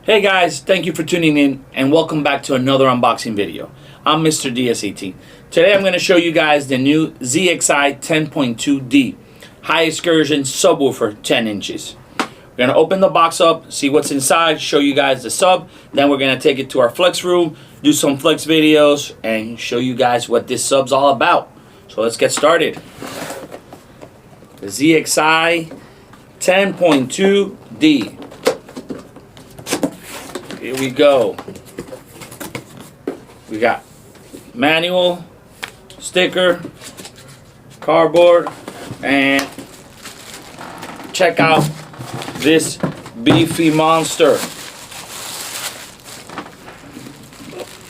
Hey guys, thank you for tuning in and welcome back to another unboxing video. I'm Mr. Ds18. Today I'm going to show you guys the new ZXI10.2D HighExcursion subwoofer 10 inches. We're going to open the box up, see what's inside, show you guys the sub, then we're going to take it to our flex room, do some flex videos, and show you guys what this sub's all about. So let's get started. The ZXI 10.2D. Here we go. We got manual, sticker, cardboard, and check out this beefy monster.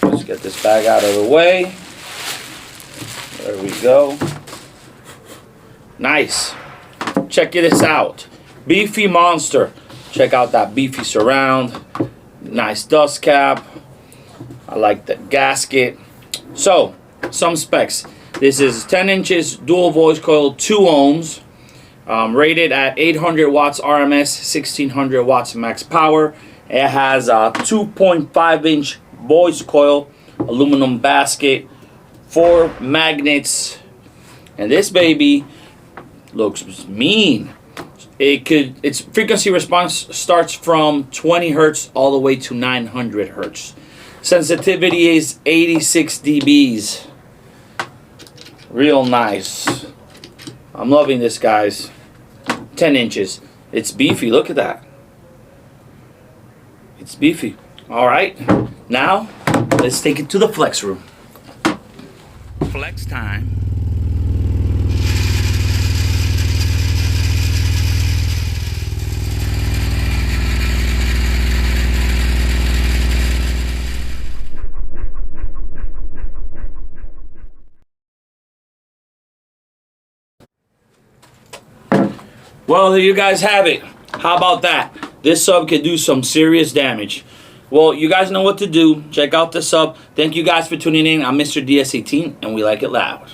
Let's get this bag out of the way. There we go. Nice. Check this out. Beefy monster. Check out that beefy surround. Nice dust cap. I like the gasket. So, some specs. This is 10 inches dual voice coil, 2 ohms, rated at 800 watts RMS, 1600 watts max power. It has a 2.5 inch voice coil, aluminum basket, 4 magnets, and this baby looks mean. Its frequency response starts from 20 hertz all the way to 900 hertz. Sensitivity is 86 dBs. Real nice. I'm loving this, guys. 10 inches. It's beefy. Look at that. It's beefy. All right. Now, let's take it to the flex room. Flex time. Well, there you guys have it. How about that? This sub can do some serious damage. Well, you guys know what to do. Check out the sub. Thank you guys for tuning in. I'm Mr. DS18, and we like it loud.